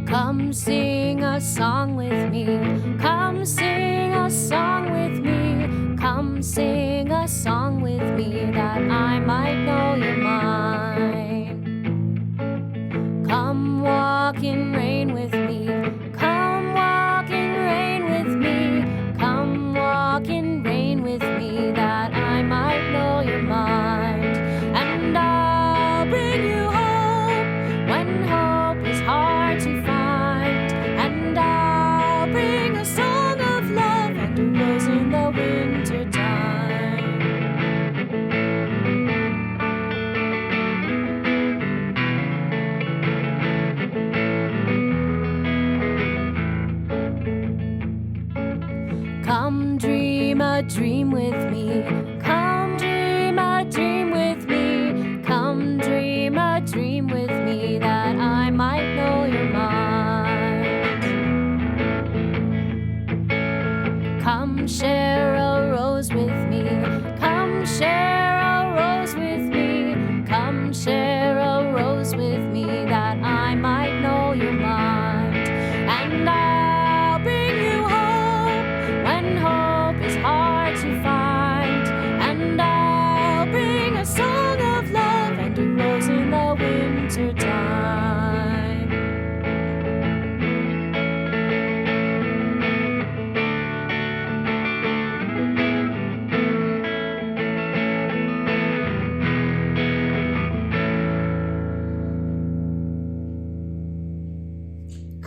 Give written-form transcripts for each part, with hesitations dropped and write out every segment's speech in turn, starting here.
Come sing a song with me. Come sing a song with me. Come sing a song with me that I might know you're mine. Come walk in rain with me. Come walk in rain with me. Come walk in rain with me that I might know your mind. And I'll bring you hope when hope is hard to find. And I'll bring a song of love and a rose in the winter time.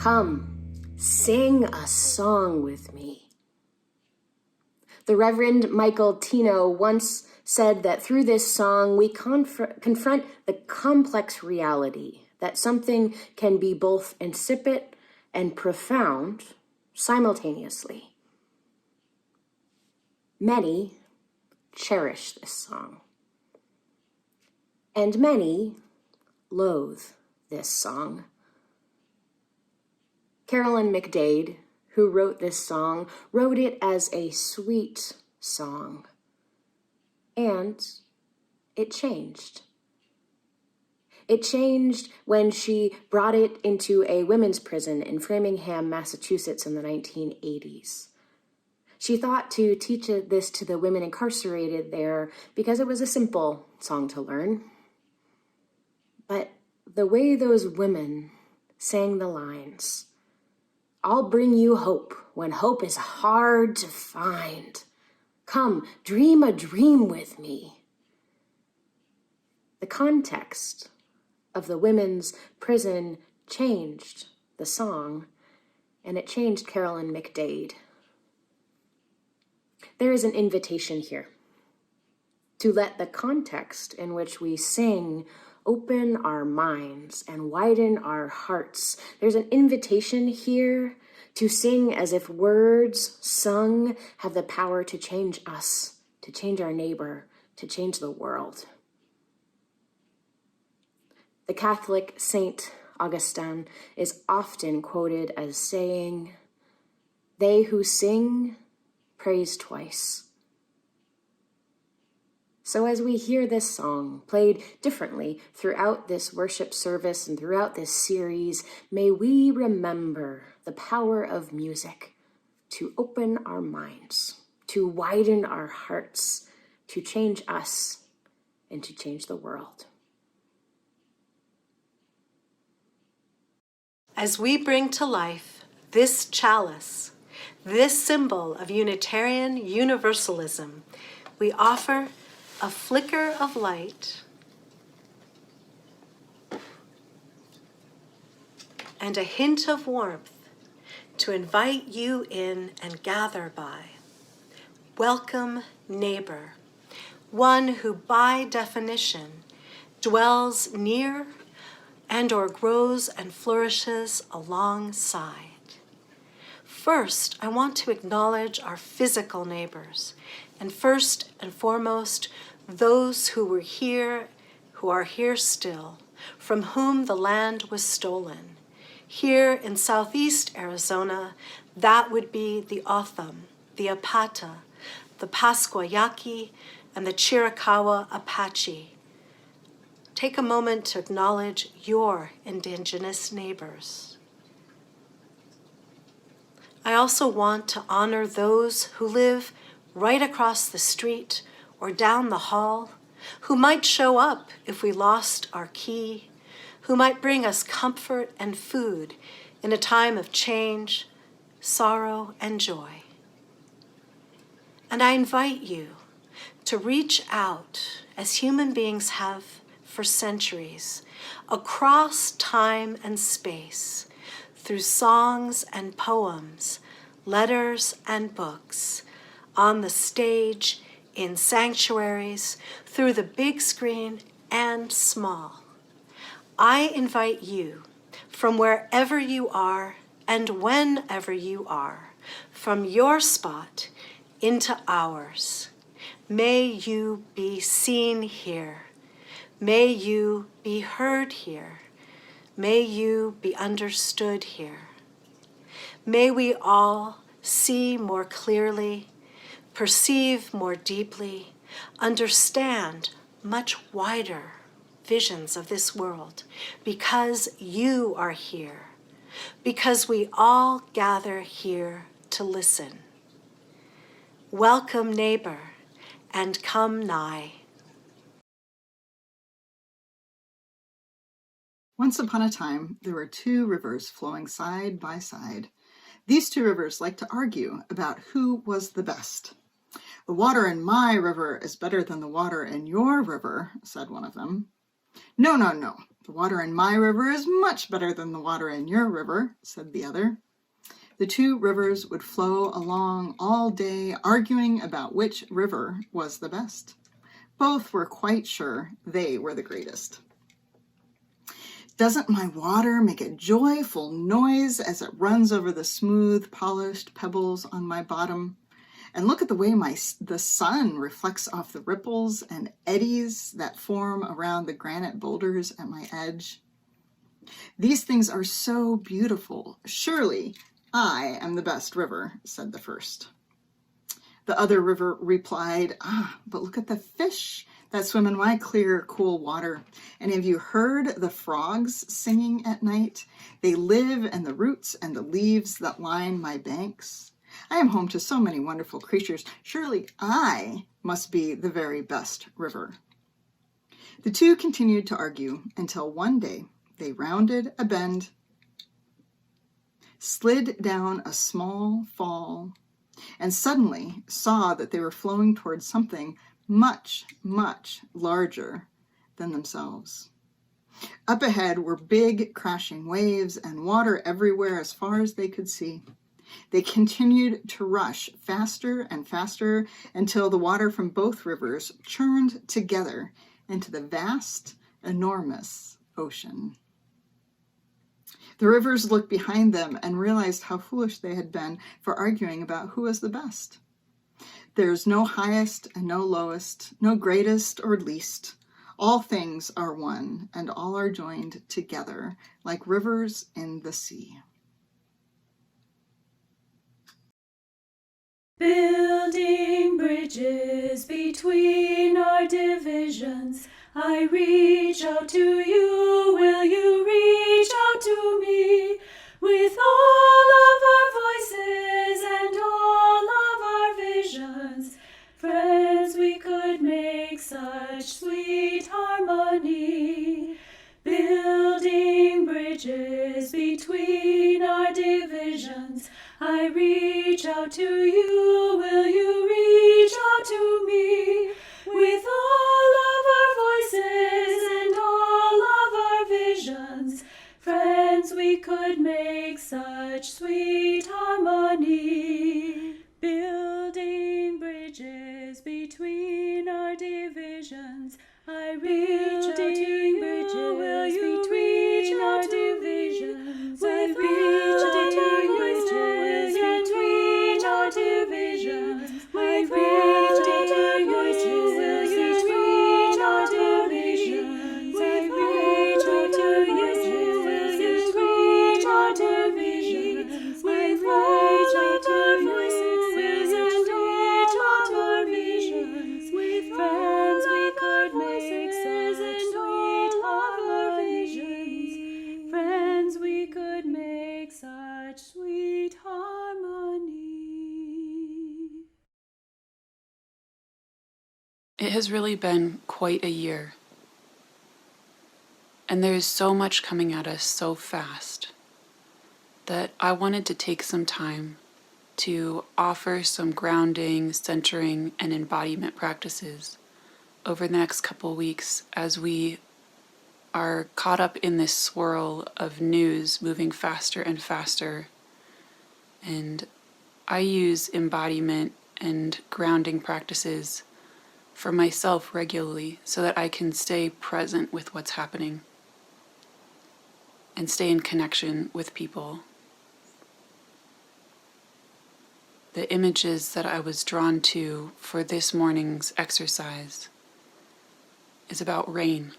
Come, sing a song with me. The Reverend Michael Tino once said that through this song, we confront the complex reality that something can be both insipid and profound simultaneously. Many cherish this song, and many loathe this song. Carolyn McDade, who wrote this song, wrote it as a sweet song, and it changed. It changed when she brought it into a women's prison in Framingham, Massachusetts in the 1980s. She thought to teach this to the women incarcerated there because it was a simple song to learn. But the way those women sang the lines, "I'll bring you hope when hope is hard to find. Come, dream a dream with me." The context of the women's prison changed the song, and it changed Carolyn McDade. There is an invitation here to let the context in which we sing open our minds and widen our hearts. There's an invitation here to sing as if words sung have the power to change us, to change our neighbor, to change the world. The Catholic Saint Augustine is often quoted as saying, "They who sing praise twice." So as we hear this song played differently throughout this worship service and throughout this series, may we remember the power of music to open our minds, to widen our hearts, to change us, and to change the world. As we bring to life this chalice, this symbol of Unitarian Universalism, we offer a flicker of light and a hint of warmth to invite you in and gather by. Welcome, neighbor, one who by definition dwells near and or grows and flourishes alongside. First, I want to acknowledge our physical neighbors, and first and foremost, those who were here, who are here still, from whom the land was stolen. Here in southeast Arizona, that would be the Otham, the Apata, the Pasquayaki, and the Chiricahua Apache. Take a moment to acknowledge your indigenous neighbors. I also want to honor those who live right across the street or down the hall, who might show up if we lost our key, who might bring us comfort and food in a time of change, sorrow, and joy. And I invite you to reach out, as human beings have for centuries, across time and space, through songs and poems, letters and books, on the stage, in sanctuaries, through the big screen and small. I invite you, from wherever you are and whenever you are, from your spot into ours. May you be seen here. May you be heard here. May you be understood here. May we all see more clearly, perceive more deeply, understand much wider visions of this world, because you are here, because we all gather here to listen. Welcome, neighbor, and come nigh. Once upon a time, there were two rivers flowing side by side. These two rivers liked to argue about who was the best. "The water in my river is better than the water in your river," said one of them. No, The water in my river is much better than the water in your river, said the other. The two rivers would flow along all day, arguing about which river was the best. Both were quite sure they were the greatest. Doesn't my water make a joyful noise as it runs over the smooth, polished pebbles on my bottom? And look at the way the sun reflects off the ripples and eddies that form around the granite boulders at my edge. These things are so beautiful. Surely I am the best river, said the first. The other river replied, but look at the fish that swim in my clear, cool water. And have you heard the frogs singing at night? They live in the roots and the leaves that line my banks. I am home to so many wonderful creatures. Surely I must be the very best river. The two continued to argue until one day they rounded a bend, slid down a small fall, and suddenly saw that they were flowing towards something much, much larger than themselves. Up ahead were big crashing waves and water everywhere as far as they could see. They continued to rush faster and faster until the water from both rivers churned together into the vast, enormous ocean. The rivers looked behind them and realized how foolish they had been for arguing about who was the best. There's no highest and no lowest, no greatest or least. All things are one, and all are joined together like rivers in the sea. Building bridges between our divisions, I reach out to you, will you reach out to me? With all of our voices and all of our visions, friends, we could make such sweet harmony. Building bridges between our divisions, I reach out to you, will you reach out to me? With all of our voices and all of our visions, friends, we could make such sweet harmony. Building bridges between our divisions, I reach out to you, will you reach out to me? With all of our voices and all our divisions, I reach out to you, will you reach out to me? I reach out to you, will you reach out to me? With all of our voices and all our visions, with friends we could make such sweet harmony. Friends, we could make such sweet harmony. It has really been quite a year, and there is so much coming at us so fast that I wanted to take some time to offer some grounding, centering, and embodiment practices over the next couple weeks as we are caught up in this swirl of news moving faster and faster. And I use embodiment and grounding practices for myself regularly so that I can stay present with what's happening and stay in connection with people. The images that I was drawn to for this morning's exercise is about rain.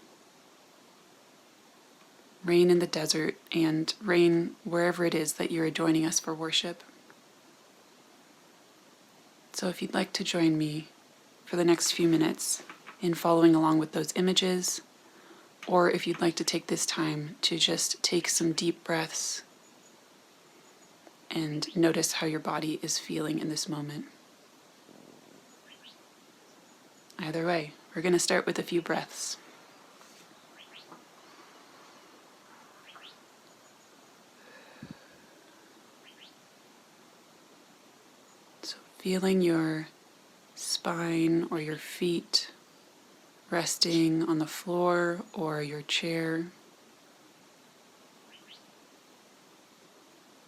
Rain in the desert and rain wherever it is that you're joining us for worship. So if you'd like to join me for the next few minutes in following along with those images, or if you'd like to take this time to just take some deep breaths and notice how your body is feeling in this moment. Either way, we're going to start with a few breaths. So feeling your spine or your feet resting on the floor or your chair,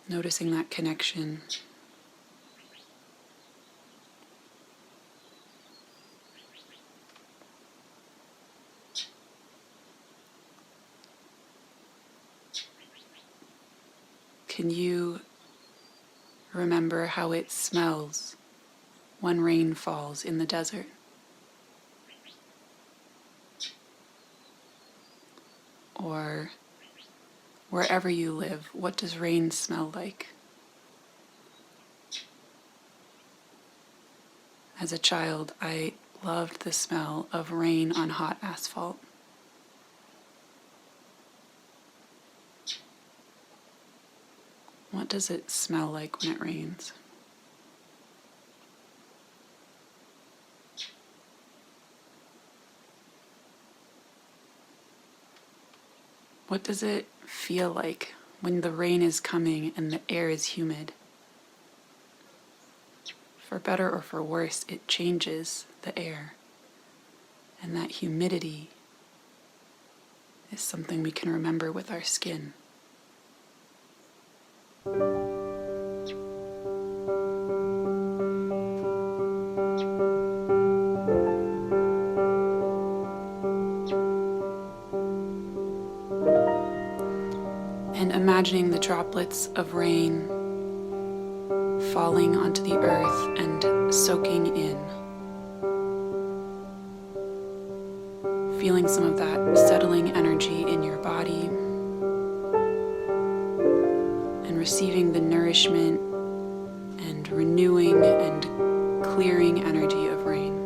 Noticing that connection. Can you remember how it smells when rain falls in the desert? Or wherever you live, what does rain smell like? As a child, I loved the smell of rain on hot asphalt. What does it smell like when it rains? What does it feel like when the rain is coming and the air is humid? For better or for worse, it changes the air. And that humidity is something we can remember with our skin. And imagining the droplets of rain falling onto the earth and soaking in. Feeling some of that settling energy in your body and receiving the nourishment and renewing and clearing energy of rain.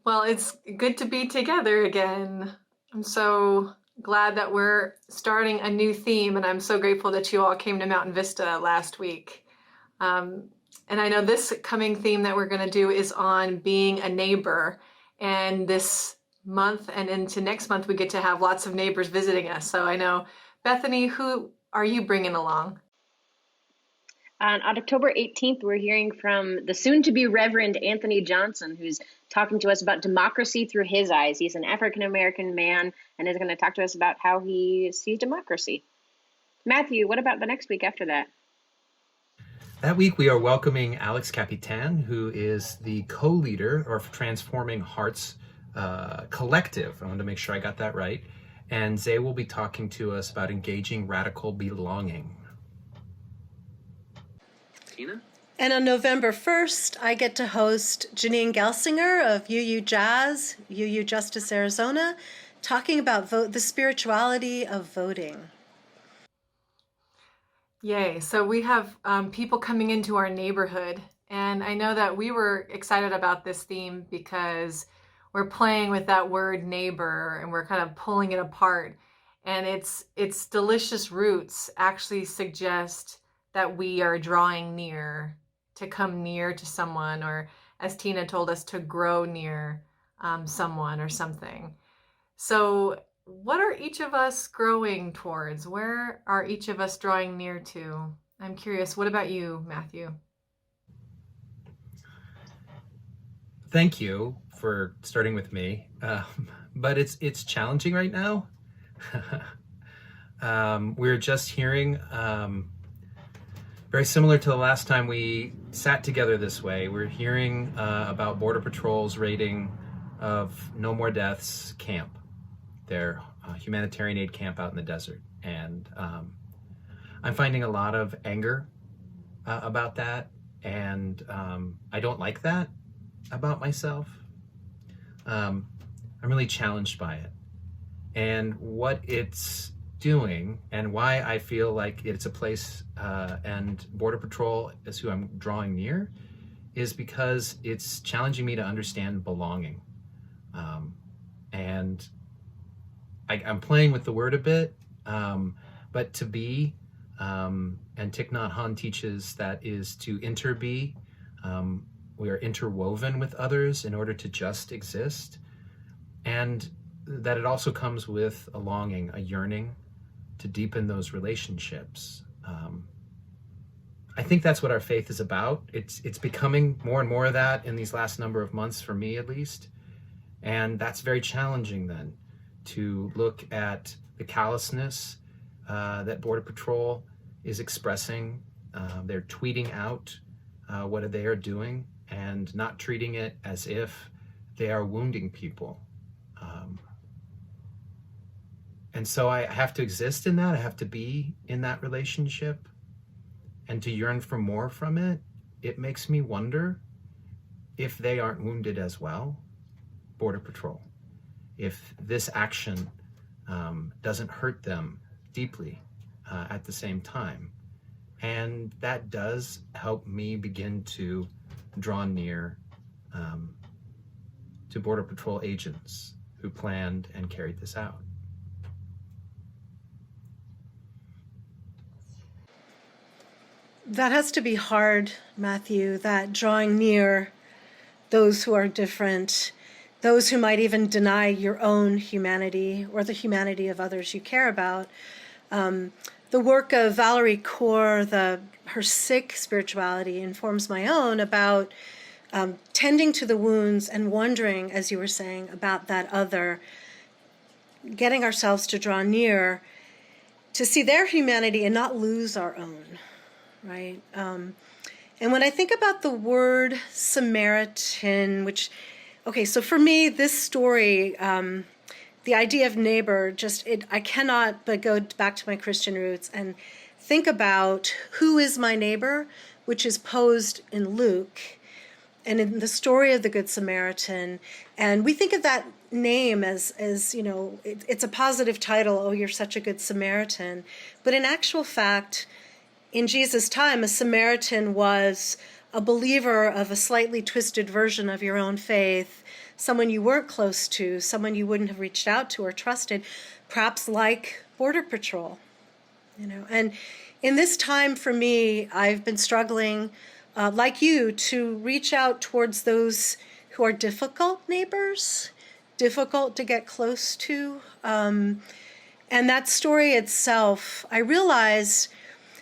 Well, it's good to be together again. I'm so glad that we're starting a new theme, and I'm so grateful that you all came to Mountain Vista last week. And I know this coming theme that we're going to do is on being a neighbor. And this month and into next month, we get to have lots of neighbors visiting us. So I know, Bethany, who are you bringing along? On October 18th, we're hearing from the soon-to-be Reverend Anthony Johnson, who's talking to us about democracy through his eyes. He's an African-American man and is going to talk to us about how he sees democracy. Matthew, what about the next week after that? That week, we are welcoming Alex Capitan, who is the co-leader of Transforming Hearts Collective. I wanted to make sure I got that right. And Zay will be talking to us about engaging radical belonging. Tina? And on November 1st, I get to host Janine Gelsinger of UU Jazz, UU Justice Arizona, talking about the spirituality of voting. Yay. So we have people coming into our neighborhood. And I know that we were excited about this theme because we're playing with that word neighbor and we're kind of pulling it apart. And its delicious roots actually suggest that we are drawing near, to come near to someone, or as Tina told us, to grow near someone or something. So what are each of us growing towards? Where are each of us drawing near to? I'm curious. What about you, Matthew? Thank you for starting with me, but it's challenging right now. We're just hearing, very similar to the last time we sat together this way, we're hearing about Border Patrol's raiding of No More Deaths camp, their humanitarian aid camp out in the desert. And I'm finding a lot of anger about that, and I don't like that about myself. I'm really challenged by it, and what it's doing, and why I feel like it's a place, and Border Patrol is who I'm drawing near, is because it's challenging me to understand belonging. And I'm playing with the word a bit, but to be, and Thich Nhat Hanh teaches that is to interbe. We are interwoven with others in order to just exist. And that it also comes with a longing, a yearning to deepen those relationships. I think that's what our faith is about. It's becoming more and more of that in these last number of months, for me at least. And that's very challenging then, to look at the callousness that Border Patrol is expressing. They're tweeting out what they are doing and not treating it as if they are wounding people. And so I have to exist in that. I have to be in that relationship, and to yearn for more from it. It makes me wonder if they aren't wounded as well, Border Patrol, if this action doesn't hurt them deeply at the same time. And that does help me begin to draw near to Border Patrol agents who planned and carried this out. That has to be hard, Matthew, that drawing near those who are different, those who might even deny your own humanity or the humanity of others you care about. The work of Valerie Kaur, her Sikh spirituality, informs my own about tending to the wounds and wondering, as you were saying, about that other, getting ourselves to draw near, to see their humanity and not lose our own, right? And when I think about the word Samaritan, okay, so for me, this story, the idea of neighbor, I cannot but go back to my Christian roots and think about who is my neighbor, which is posed in Luke and in the story of the Good Samaritan. And we think of that name as it's a positive title, oh, you're such a good Samaritan. But in actual fact, in Jesus' time, a Samaritan was a believer of a slightly twisted version of your own faith, someone you weren't close to, someone you wouldn't have reached out to or trusted, perhaps like Border Patrol. And in this time for me, I've been struggling, like you, to reach out towards those who are difficult neighbors, difficult to get close to. And that story itself, I realized,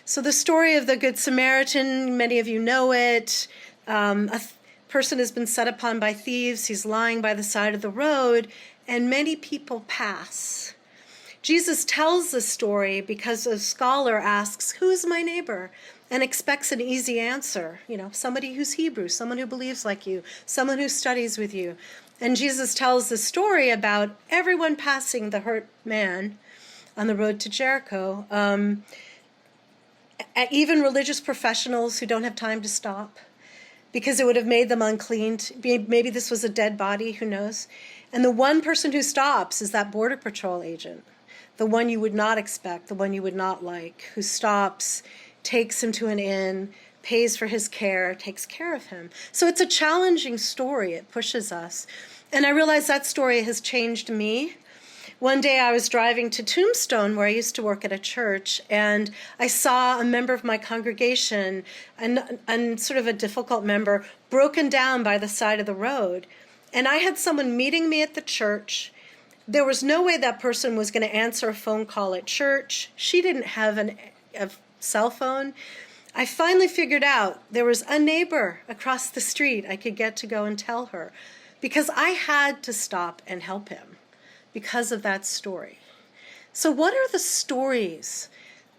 so the story of the Good Samaritan, many of you know it. A person has been set upon by thieves. He's lying by the side of the road, and many people pass. Jesus tells the story because a scholar asks, who's my neighbor? And expects an easy answer. Somebody who's Hebrew, someone who believes like you, someone who studies with you. And Jesus tells the story about everyone passing the hurt man on the road to Jericho. Even religious professionals who don't have time to stop because it would have made them unclean. Maybe this was a dead body, who knows? And the one person who stops is that Border Patrol agent, the one you would not expect, the one you would not like, who stops, takes him to an inn, pays for his care, takes care of him. So it's a challenging story. It pushes us. And I realize that story has changed me. One day I was driving to Tombstone, where I used to work at a church, and I saw a member of my congregation, and sort of a difficult member, broken down by the side of the road. And I had someone meeting me at the church. There was no way that person was going to answer a phone call at church. She didn't have a cell phone. I finally figured out there was a neighbor across the street I could get to go and tell her, because I had to stop and help him because of that story. So what are the stories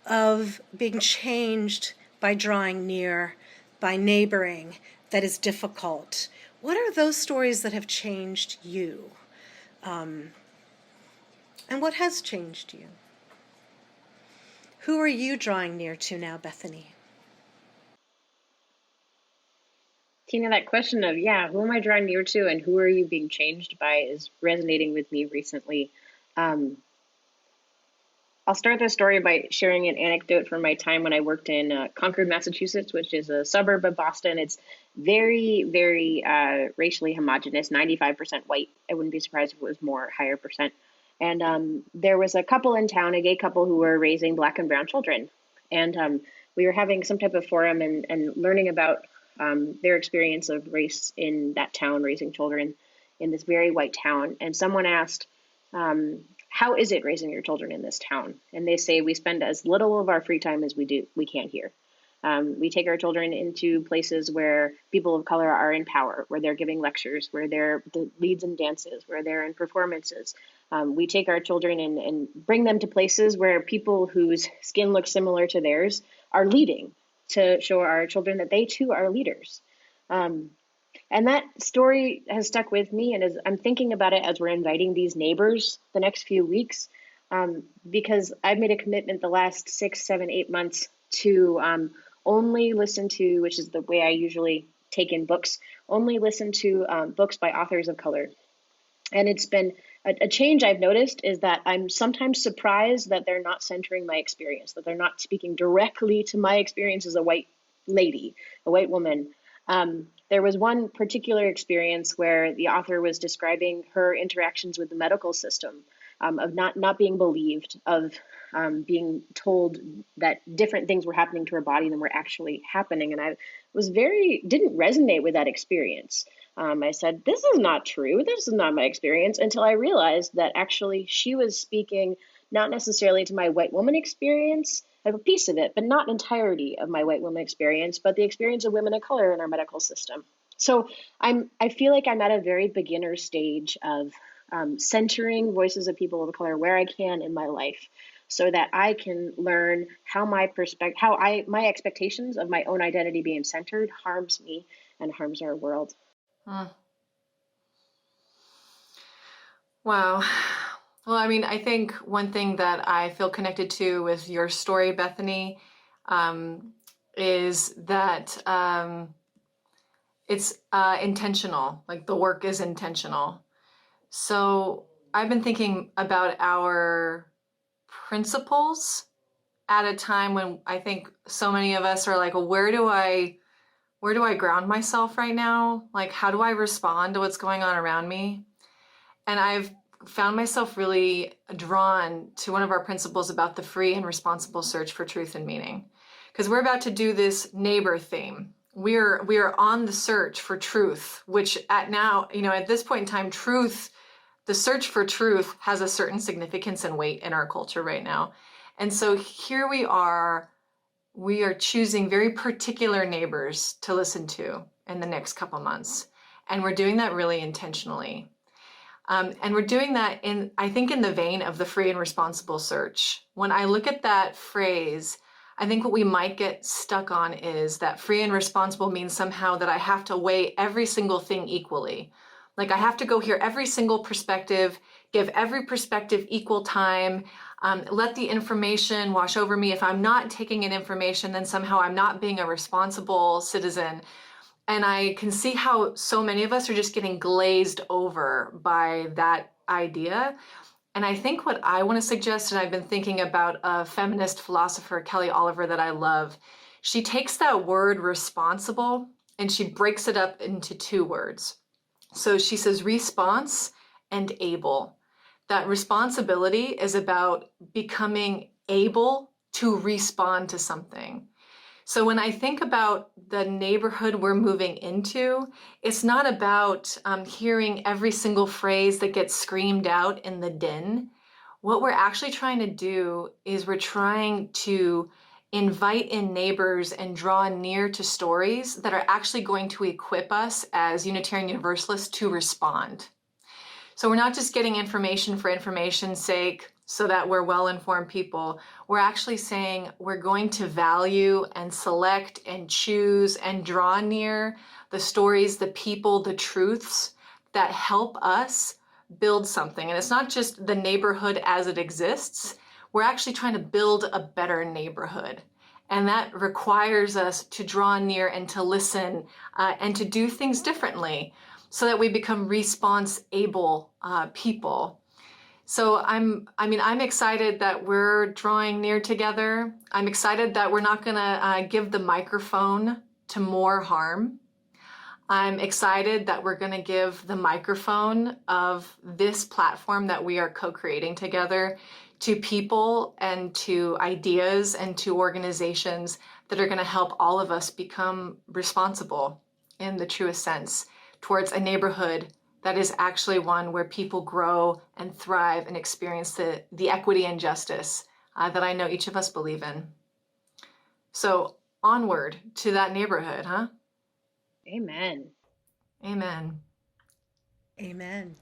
of being changed by drawing near, by neighboring, that is difficult? What are those stories that have changed you? And what has changed you? Who are you drawing near to now, Bethany? Tina, that question of, who am I drawing near to and who are you being changed by is resonating with me recently. I'll start the story by sharing an anecdote from my time when I worked in Concord, Massachusetts, which is a suburb of Boston. It's very, very racially homogenous, 95% white. I wouldn't be surprised if it was more, higher percent. And there was a couple in town, a gay couple who were raising Black and brown children. And we were having some type of forum and learning about their experience of race in that town, raising children in this very white town. And someone asked, how is it raising your children in this town? And they say, we spend as little of our free time as we can here. We take our children into places where people of color are in power, where they're giving lectures, where they're the leads in dances, where they're in performances. We take our children and bring them to places where people whose skin looks similar to theirs are leading, to show our children that they too are leaders. And that story has stuck with me. And as I'm thinking about it as we're inviting these neighbors the next few weeks, because I've made a commitment the last 6, 7, 8 months to only listen to, which is the way I usually take in books, only listen to books by authors of color. And it's been a change I've noticed is that I'm sometimes surprised that they're not centering my experience, that they're not speaking directly to my experience as a white lady, a white woman. There was one particular experience where the author was describing her interactions with the medical system, of not being believed, of being told that different things were happening to her body than were actually happening. And I didn't resonate with that experience. I said, this is not true. This is not my experience, until I realized that actually she was speaking not necessarily to my white woman experience, I have a piece of it, but not entirety of my white woman experience, but the experience of women of color in our medical system. So I feel like I'm at a very beginner stage of centering voices of people of color where I can in my life, so that I can learn how my expectations of my own identity being centered harms me and harms our world. Wow. Well, I mean, I think one thing that I feel connected to with your story, Bethany, is that it's intentional, like the work is intentional. So I've been thinking about our principles at a time when I think so many of us are like, well, where do I ground myself right now? Like, how do I respond to what's going on around me? And I've found myself really drawn to one of our principles about the free and responsible search for truth and meaning. Because we're about to do this neighbor theme. We are on the search for truth, which at this point in time, the search for truth has a certain significance and weight in our culture right now. And so here we are choosing very particular neighbors to listen to in the next couple months. And we're doing that really intentionally. And we're doing that I think in the vein of the free and responsible search. When I look at that phrase, I think what we might get stuck on is that free and responsible means somehow that I have to weigh every single thing equally. Like I have to go hear every single perspective, give every perspective equal time, let the information wash over me. If I'm not taking in information, then somehow I'm not being a responsible citizen. And I can see how so many of us are just getting glazed over by that idea. And I think what I want to suggest, and I've been thinking about a feminist philosopher, Kelly Oliver, that I love. She takes that word responsible and she breaks it up into 2 words. So she says response and able. That responsibility is about becoming able to respond to something. So when I think about the neighborhood we're moving into, it's not about hearing every single phrase that gets screamed out in the din. What we're actually trying to do is we're trying to invite in neighbors and draw near to stories that are actually going to equip us as Unitarian Universalists to respond. So we're not just getting information for information's sake so that we're well-informed people. We're actually saying we're going to value and select and choose and draw near the stories, the people, the truths that help us build something. And it's not just the neighborhood as it exists. We're actually trying to build a better neighborhood. And that requires us to draw near and to listen and to do things differently so that we become response-able people. So I'm excited that we're drawing near together. I'm excited that we're not gonna give the microphone to more harm. I'm excited that we're gonna give the microphone of this platform that we are co-creating together to people and to ideas and to organizations that are gonna help all of us become responsible in the truest sense towards a neighborhood that is actually one where people grow and thrive and experience the equity and justice that I know each of us believe in. So onward to that neighborhood, huh? Amen. Amen. Amen.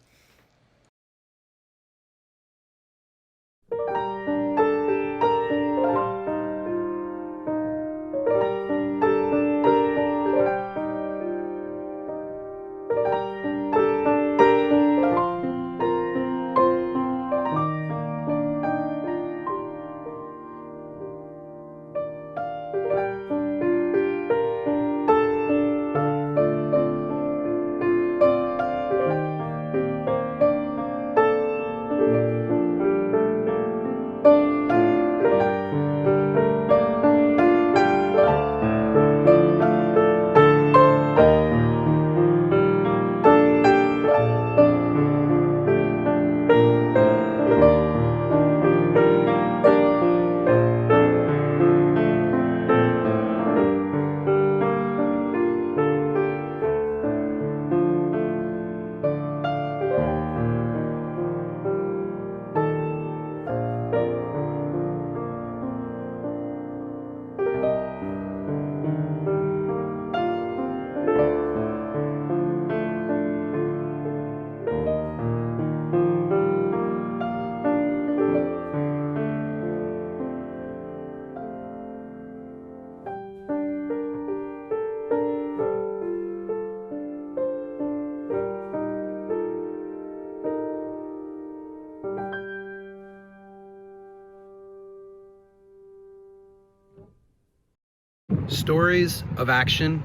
Stories of action.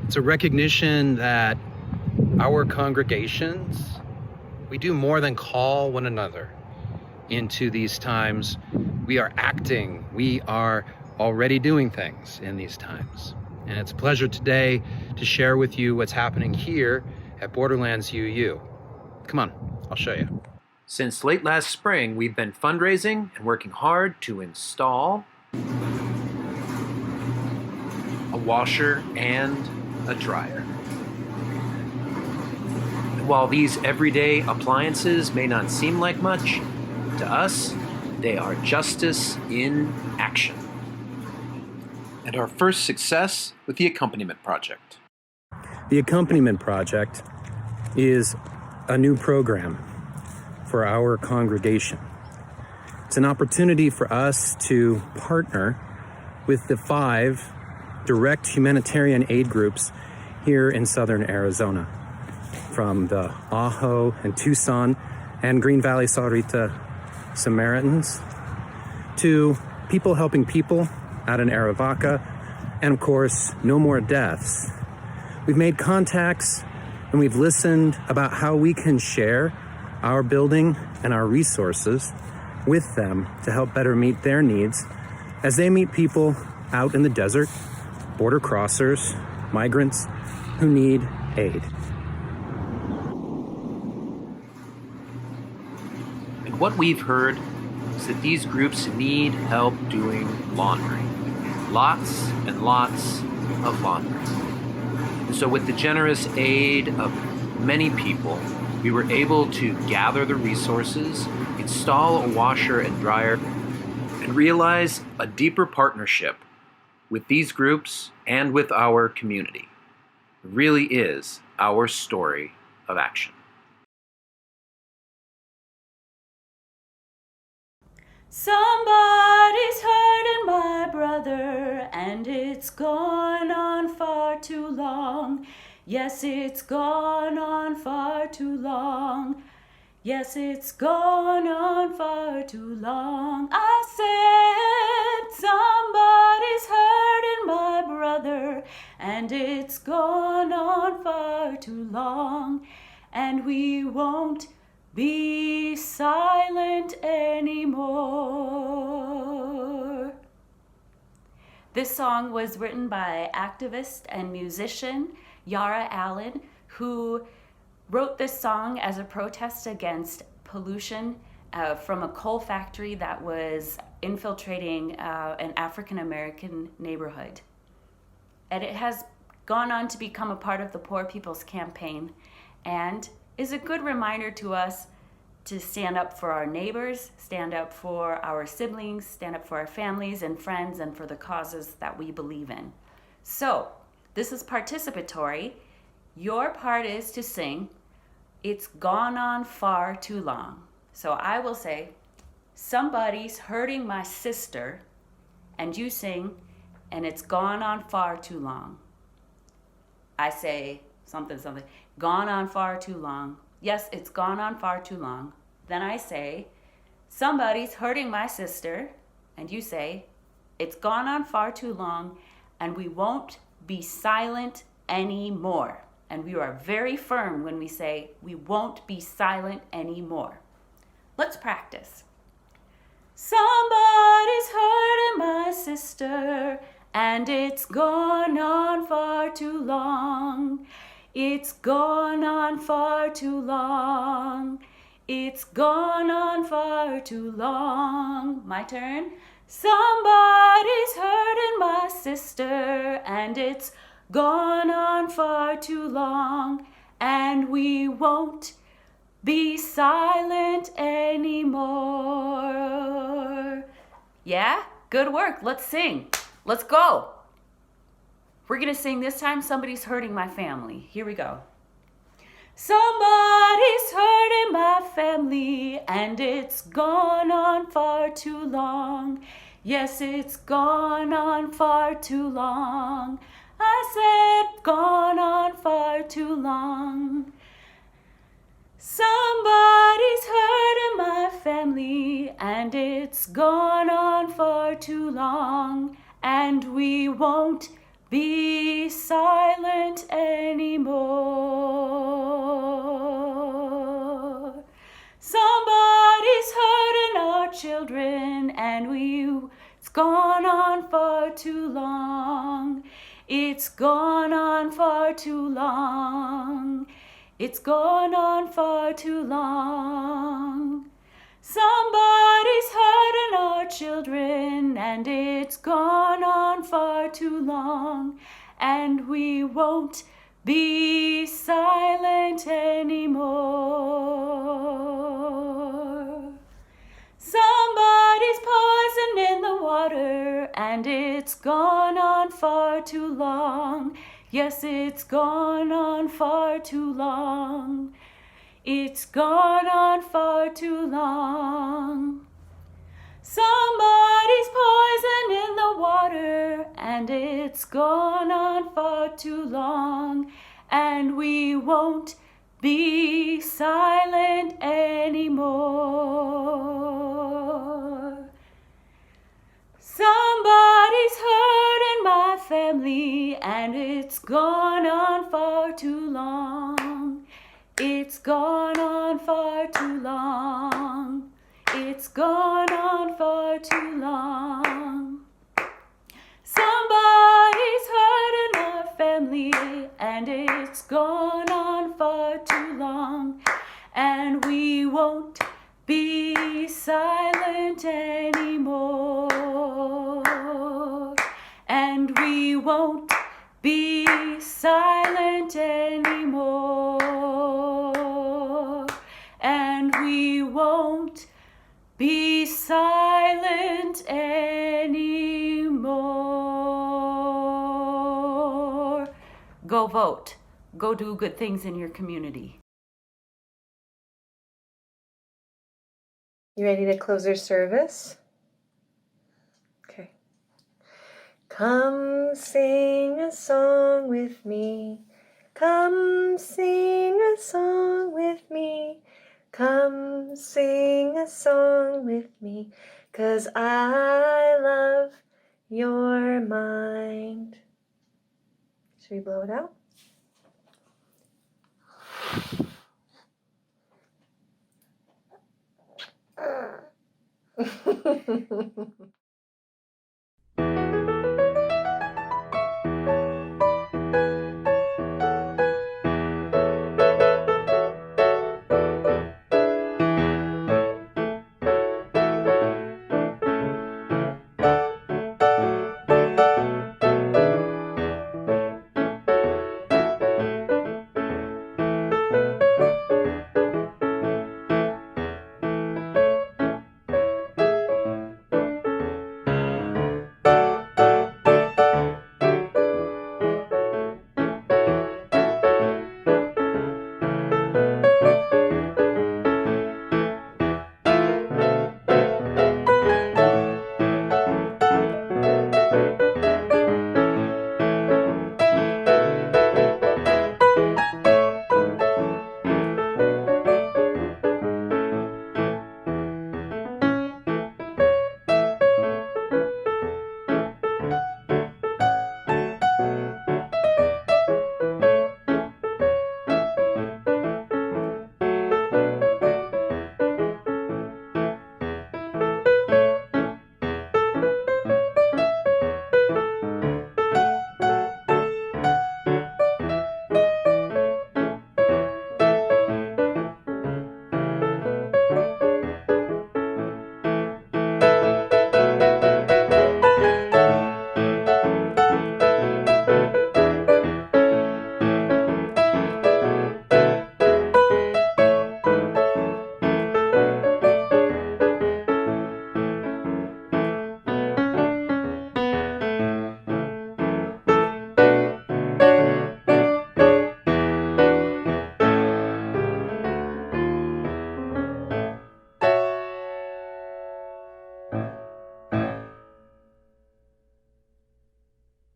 It's a recognition that our congregations, we do more than call one another into these times. We are acting. We are already doing things in these times. And it's a pleasure today to share with you what's happening here at Borderlands UU. Come on, I'll show you. Since late last spring, we've been fundraising and working hard to install a washer and a dryer. While these everyday appliances may not seem like much, to us, they are justice in action. And our first success with the Accompaniment Project. The Accompaniment Project is a new program for our congregation. It's an opportunity for us to partner with the 5 direct humanitarian aid groups here in southern Arizona, from the Baja and Tucson and Green Valley Sahuarita Samaritans to people helping people out in Aravaca, and of course, No More Deaths. We've made contacts and we've listened about how we can share our building and our resources with them to help better meet their needs as they meet people out in the desert, border crossers, migrants who need aid. And what we've heard is that these groups need help doing laundry. Lots and lots of laundry. And so with the generous aid of many people, we were able to gather the resources, install a washer and dryer, and realize a deeper partnership with these groups and with our community. It really is our story of action. Somebody's hurting my brother, and it's gone on far too long. Yes, it's gone on far too long. Yes, it's gone on far too long. I said somebody's hurting my brother, and it's gone on far too long, and we won't be silent anymore. This song was written by activist and musician Yara Allen, who wrote this song as a protest against pollution from a coal factory that was infiltrating an African American neighborhood. And it has gone on to become a part of the Poor People's Campaign and is a good reminder to us to stand up for our neighbors, stand up for our siblings, stand up for our families and friends, and for the causes that we believe in. So, this is participatory. Your part is to sing, "It's gone on far too long." So I will say, "Somebody's hurting my sister," and you sing, "And it's gone on far too long." I say something, "Gone on far too long." Yes, it's gone on far too long. Then I say, "Somebody's hurting my sister," and you say, "It's gone on far too long, and we won't be silent anymore." And we are very firm when we say, "We won't be silent anymore." Let's practice. Somebody's hurting my sister, and it's gone on far too long. It's gone on far too long. It's gone on far too long. My turn. Somebody's hurting my sister, and it's gone on far too long, and we won't be silent anymore. Yeah? Good work. Let's sing. Let's go. We're going to sing this time, "Somebody's Hurting My Family." Here we go. Somebody's hurting my family, and it's gone on far too long. Yes, it's gone on far too long. I said gone on far too long. Somebody's hurting my family, and it's gone on far too long, and we won't be silent anymore. Somebody's hurting our children, and it's gone on far too long. It's gone on far too long. It's gone on far too long. Somebody's hurting our children, and it's gone on far too long, and we won't be silent anymore. Somebody's poisoning the water, and it's gone on far too long. Yes, it's gone on far too long. It's gone on far too long. Somebody's poisoning the water, and it's gone on far too long, and we won't be silent anymore. Somebody's hurting my family, and it's gone on far too long. It's gone on far too long. It's gone on far too long. Somebody's hurting our family, and it's gone on far too long, and we won't be silent anymore. And we won't be silent anymore. And we won't be silent anymore. Go vote. Go do good things in your community. You ready to close our service? Okay. Come sing a song with me. Come sing a song with me. Come sing a song with me, 'cause I love your mind. Should we blow it out?